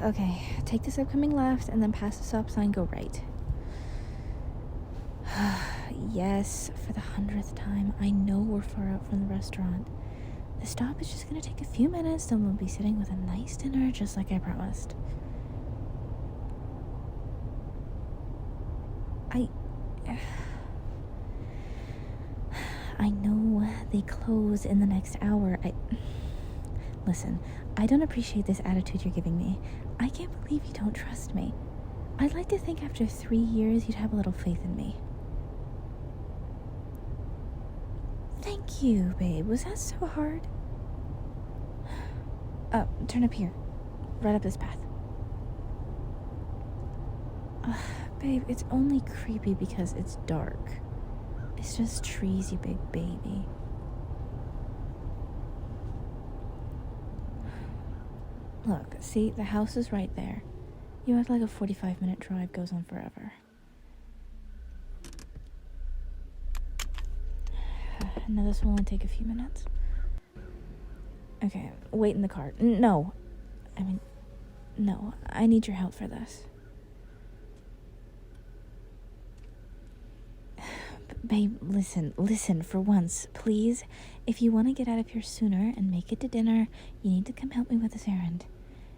Okay, take this upcoming left and then past the stop sign, go right. Yes, for the 100th time, I know we're far out from the restaurant. The stop is just gonna take a few minutes, then we'll be sitting with a nice dinner just like I promised. I know they close in the next hour. Listen, I don't appreciate this attitude you're giving me. I can't believe you don't trust me. I'd like to think after 3 years you'd have a little faith in me. Thank you, babe. Was that so hard? Turn up here. Right up this path. Babe, it's only creepy because it's dark. It's just trees, you big baby. Look, see, the house is right there. You act like a 45-minute drive goes on forever. Now this will only take a few minutes. Okay, wait in the car. No, I need your help for this. Babe, listen for once, please. If you want to get out of here sooner and make it to dinner, you need to come help me with this errand.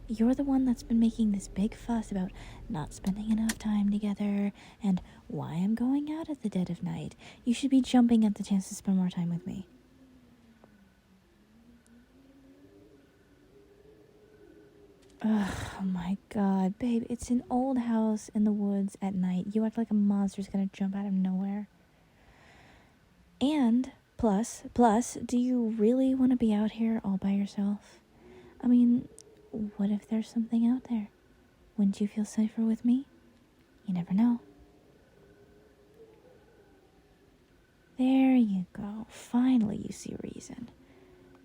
You're the one that's been making this big fuss about not spending enough time together and why I'm going out at the dead of night. You should be jumping at the chance to spend more time with me. Oh my god, babe, it's an old house in the woods at night. You act like a monster's gonna jump out of nowhere. And, plus, do you really want to be out here all by yourself? I mean, what if there's something out there? Wouldn't you feel safer with me? You never know. There you go. Finally you see reason.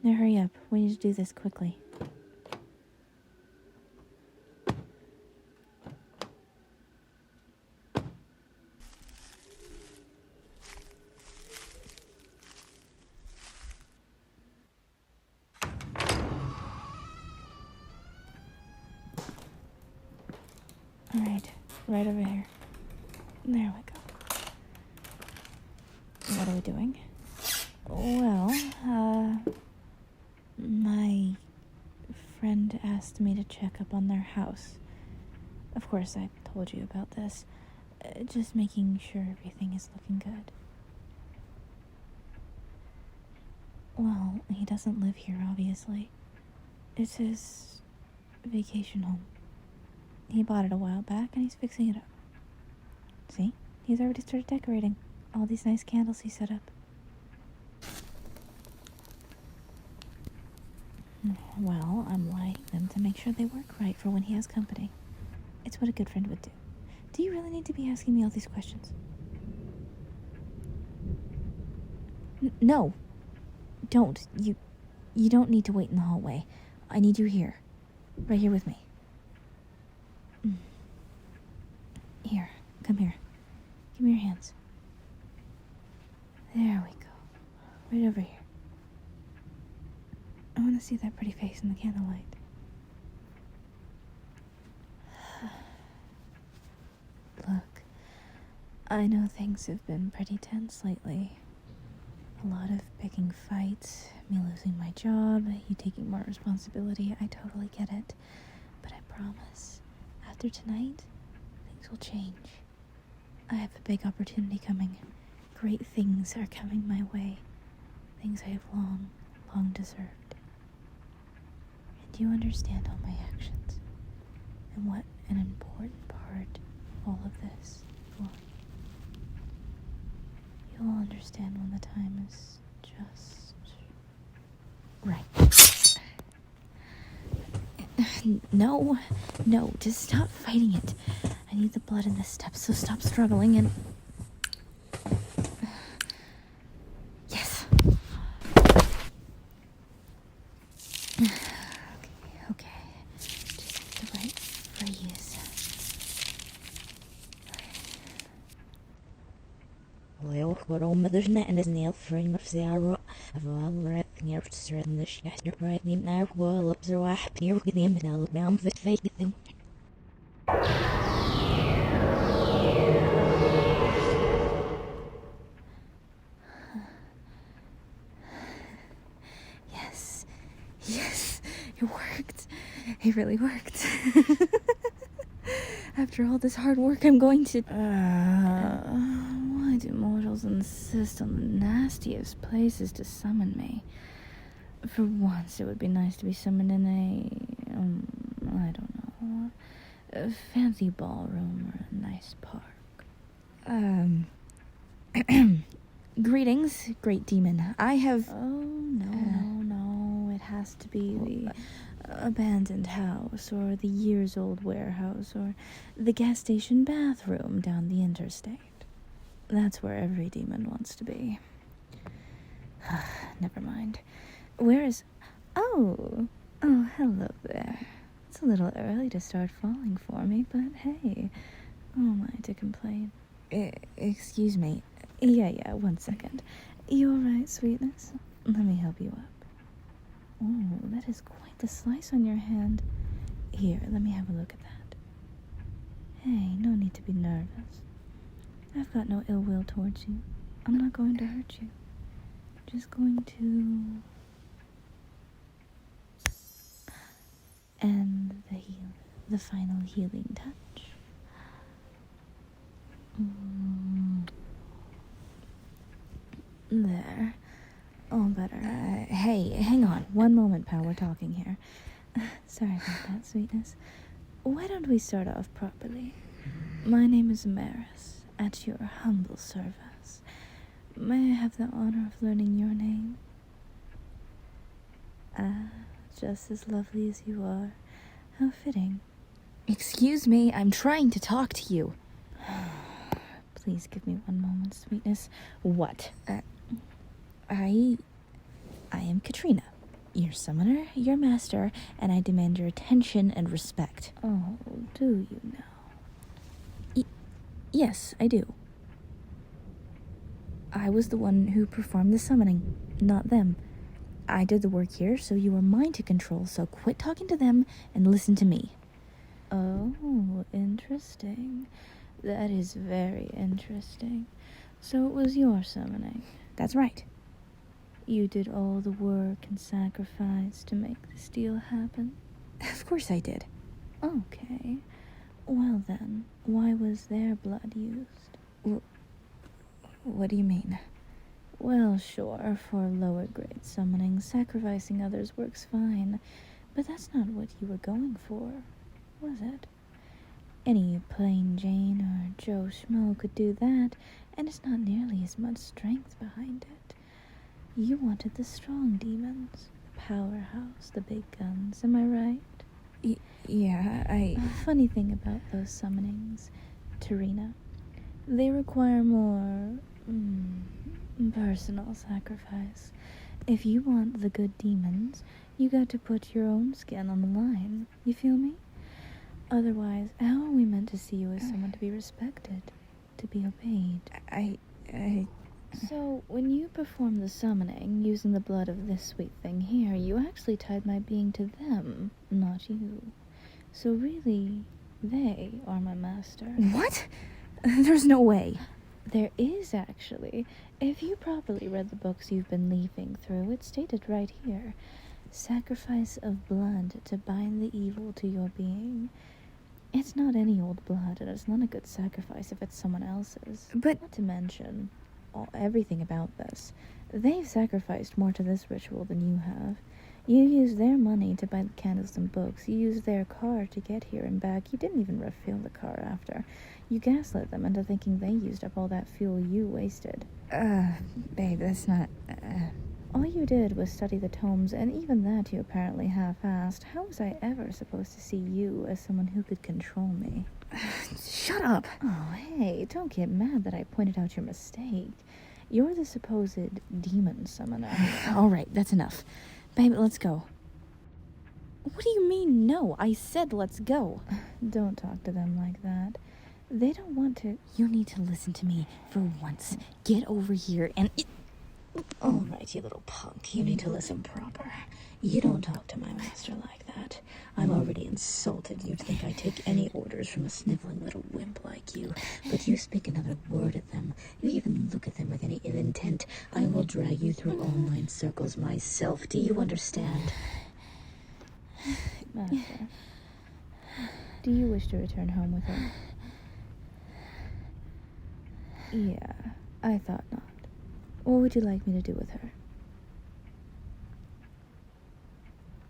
Now hurry up. We need to do this quickly. Alright, right over here. There we go. What are we doing? Well, my friend asked me to check up on their house. Of course, I told you about this. Just making sure everything is looking good. Well, he doesn't live here, obviously. It's his vacation home. He bought it a while back, and he's fixing it up. See? He's already started decorating. All these nice candles he set up. Well, I'm lighting them to make sure they work right for when he has company. It's what a good friend would do. Do you really need to be asking me all these questions? No. Don't. You don't need to wait in the hallway. I need you here. Right here with me. Here. Come here. Give me your hands. There we go. Right over here. I want to see that pretty face in the candlelight. Look, I know things have been pretty tense lately. A lot of picking fights, me losing my job, you taking more responsibility. I totally get it. But I promise, after tonight, things will change. I have a big opportunity coming. Great things are coming my way. Things I have long deserved. And you understand all my actions and what an important part all of this for. You'll understand when the time is just right. No, just stop fighting it. I need the blood in this step, so stop struggling and... Yes. Okay. Just the right phrase. Motherna and his nail frame of Zara of all red near certain the shatter right now wall up the wap near with him and Alabama with fake them. Yes. Yes. It worked. It really worked. After all this hard work, I'm going to... why do mortals insist on the nastiest places to summon me? For once, it would be nice to be summoned in I don't know, a fancy ballroom or a nice park. Greetings, great demon. I have... Oh, no. It has to be the abandoned house, or the years-old warehouse, or the gas station bathroom down the interstate. That's where every demon wants to be. Never mind. Where is... Oh, hello there. It's a little early to start falling for me, but hey, who am I to complain? Excuse me. Yeah, 1 second. You alright, sweetness? Let me help you up. Oh, that is quite the slice on your hand. Here, let me have a look at that. Hey, no need to be nervous. I've got no ill will towards you. I'm not going to hurt you. Just going to... And the final healing touch. There. All better. Hey, hang on. 1 moment, pal. We're talking here. Sorry about that, sweetness. Why don't we start off properly? My name is Amaris, at your humble service. May I have the honor of learning your name? Just as lovely as you are. How fitting. Excuse me, I'm trying to talk to you. Please give me 1 moment, sweetness. What? I am Katrina, your summoner, your master, and I demand your attention and respect. Oh, do you now? Yes, I do. I was the one who performed the summoning, not them. I did the work here, so you are mine to control, so quit talking to them and listen to me. Oh, interesting. That is very interesting. So it was your summoning? That's right. You did all the work and sacrifice to make this deal happen? Of course I did. Okay. Well then, why was their blood used? What do you mean? Well, sure, for lower grade summoning, sacrificing others works fine, but that's not what you were going for, was it? Any plain Jane or Joe Schmo could do that, and it's not nearly as much strength behind it. You wanted the strong demons, the powerhouse, the big guns, am I right? Yeah, Funny thing about those summonings, Tarina, they require more, personal sacrifice. If you want the good demons, you got to put your own skin on the line, you feel me? Otherwise, how are we meant to see you as someone to be respected, to be obeyed? So, when you performed the summoning, using the blood of this sweet thing here, you actually tied my being to them, not you. So really, they are my master. What? There's no way. There is, actually. If you properly read the books you've been leafing through, it's stated right here. Sacrifice of blood to bind the evil to your being. It's not any old blood, and it's not a good sacrifice if it's someone else's. But not to mention everything about this. They've sacrificed more to this ritual than you have. You used their money to buy the candles and books. You used their car to get here and back. You didn't even refill the car after. You gaslit them into thinking they used up all that fuel you wasted. Babe, that's not... All you did was study the tomes, and even that you apparently half-assed. How was I ever supposed to see you as someone who could control me? Shut up! Oh, hey, don't get mad that I pointed out your mistake. You're the supposed demon summoner. All right, that's enough. Babe, let's go. What do you mean, no? I said let's go. Don't talk to them like that. They don't want to. You need to listen to me for once. Get over here and... All right, you little punk. You need to listen proper. You don't talk to my master like that. I'm already insulted. You'd think I take any orders from a sniveling little wimp like you. But you speak another word at them, you even look at them with any ill intent, I will drag you through all 9 circles myself. Do you understand? Master, do you wish to return home with her? Yeah, I thought not. What would you like me to do with her?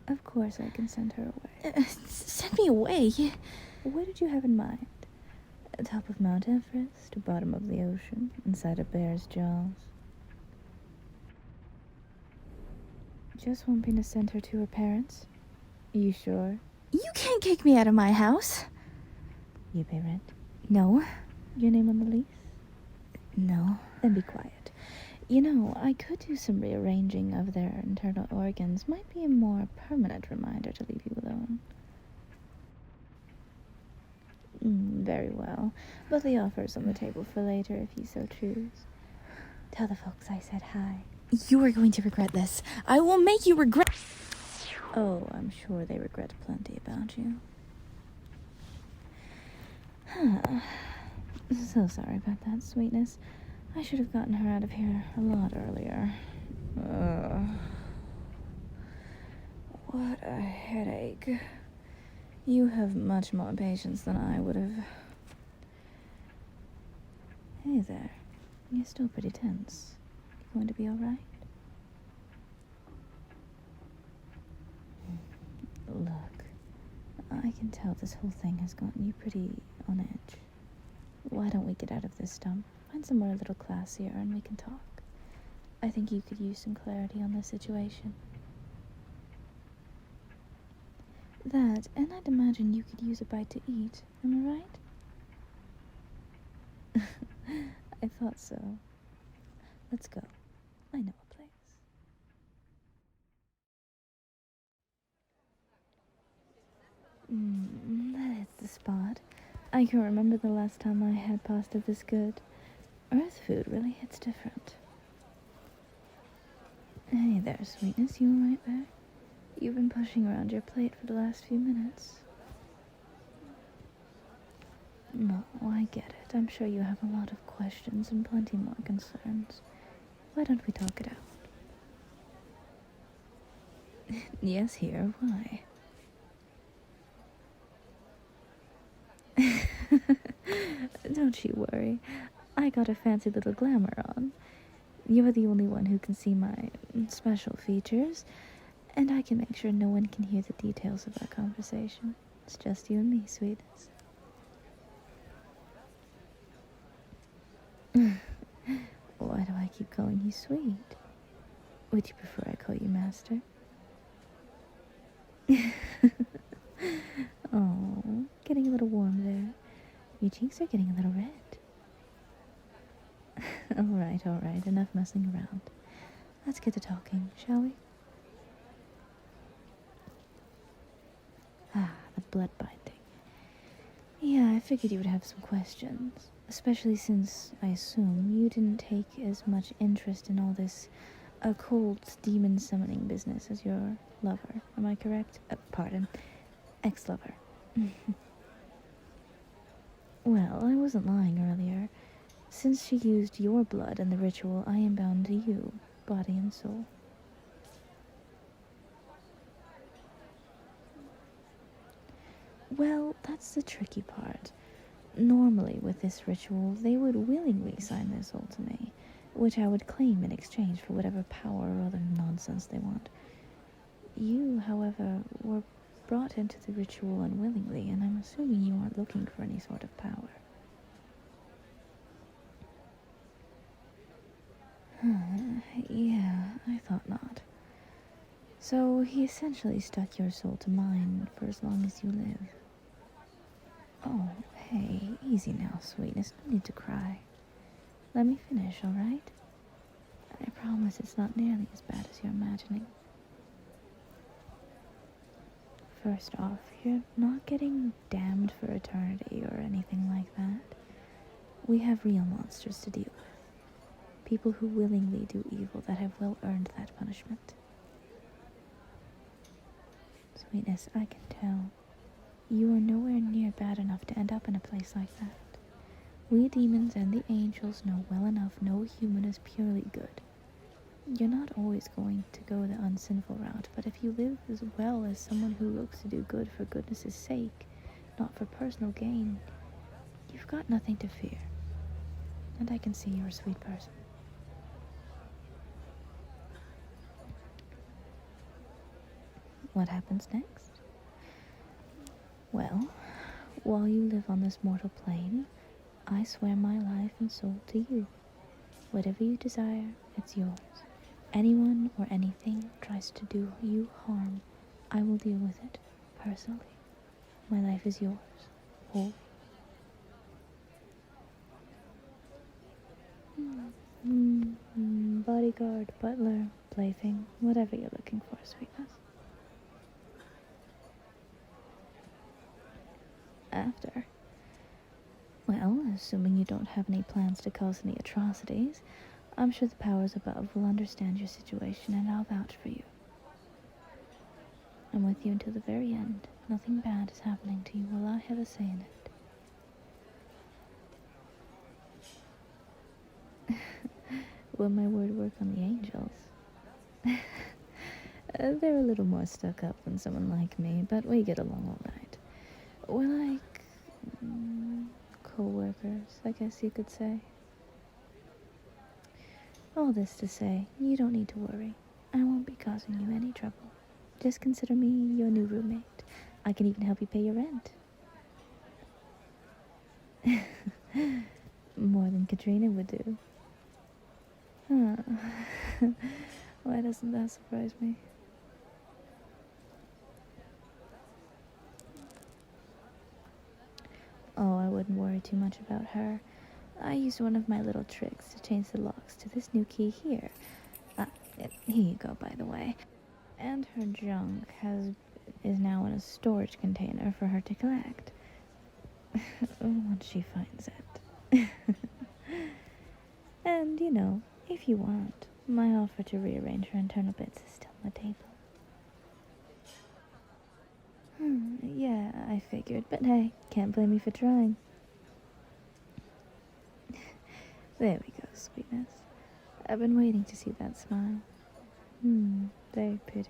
Of course I can send her away. Send me away? What did you have in mind? Top of Mount Everest, bottom of the ocean, inside a bear's jaws? Just want me to send her to her parents? You sure? You can't kick me out of my house. You pay rent? No. Your name on the lease? No. Then be quiet. You know, I could do some rearranging of their internal organs. Might be a more permanent reminder to leave you alone. Very well. But the offer's on the table for later if you so choose. Tell the folks I said hi. You are going to regret this. I will make you regret... Oh, I'm sure they regret plenty about you. So sorry about that, sweetness. I should have gotten her out of here a lot earlier. What a headache. You have much more patience than I would have. Hey there. You're still pretty tense. You going to be alright? Look, I can tell this whole thing has gotten you pretty on edge. Why don't we get out of this dump? Find somewhere a little classier and we can talk. I think you could use some clarity on this situation. That, and I'd imagine you could use a bite to eat. Am I right? I thought so. Let's go. I know a place. That is the spot. I can remember the last time I had pasta this good. Earth food really hits different. Hey there, sweetness. You alright there? You've been pushing around your plate for the last few minutes. No, I get it. I'm sure you have a lot of questions and plenty more concerns. Why don't we talk it out? Yes, here. Why? Don't you worry. I got a fancy little glamour on. You're the only one who can see my special features, and I can make sure no one can hear the details of our conversation. It's just you and me, sweetness. Why do I keep calling you sweet? Would you prefer I call you master? Oh, getting a little warm there. Your cheeks are getting a little red. All right, enough messing around. Let's get to talking, shall we? The blood binding. Yeah, I figured you would have some questions. Especially since, I assume, you didn't take as much interest in all this occult demon summoning business as your lover. Am I correct? Pardon. Ex-lover. Well, I wasn't lying earlier. Since she used your blood in the ritual, I am bound to you, body and soul. Well, that's the tricky part. Normally, with this ritual, they would willingly sign their soul to me, which I would claim in exchange for whatever power or other nonsense they want. You, however, were brought into the ritual unwillingly, and I'm assuming you aren't looking for any sort of power. Yeah, I thought not. So he essentially stuck your soul to mine for as long as you live. Oh, hey, easy now, sweetness. No need to cry. Let me finish, all right? I promise it's not nearly as bad as you're imagining. First off, you're not getting damned for eternity or anything like that. We have real monsters to deal with. People who willingly do evil that have well earned that punishment. Sweetness, I can tell. You are nowhere near bad enough to end up in a place like that. We demons and the angels know well enough no human is purely good. You're not always going to go the unsinful route, but if you live as well as someone who looks to do good for goodness' sake, not for personal gain, you've got nothing to fear. And I can see you're a sweet person. What happens next? Well, while you live on this mortal plane, I swear my life and soul to you. Whatever you desire, it's yours. Anyone or anything tries to do you harm, I will deal with it, personally. My life is yours, whole. Bodyguard, butler, plaything, whatever you're looking for, sweetness. After? Well, assuming you don't have any plans to cause any atrocities, I'm sure the powers above will understand your situation and I'll vouch for you. I'm with you until the very end. Nothing bad is happening to you while I have a say in it. Will my word work on the angels? They're a little more stuck up than someone like me, but we get along all right. We're like co-workers, I guess you could say. All this to say, you don't need to worry. I won't be causing you any trouble. Just consider me your new roommate. I can even help you pay your rent. More than Katrina would do. Huh. Why doesn't that surprise me? Oh, I wouldn't worry too much about her. I used one of my little tricks to change the locks to this new key here. Here you go, by the way. And her junk is now in a storage container for her to collect. Once she finds it. And, if you want, my offer to rearrange her internal bits is still on the table. Yeah, I figured, but hey, can't blame me for trying. There we go, sweetness. I've been waiting to see that smile. Very pretty.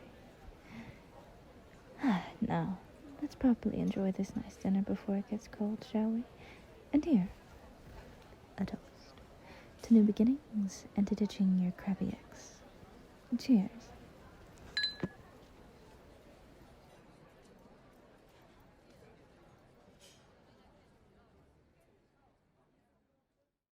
Now, let's properly enjoy this nice dinner before it gets cold, shall we? And here, a toast. To new beginnings and to ditching your crabby ex. Cheers.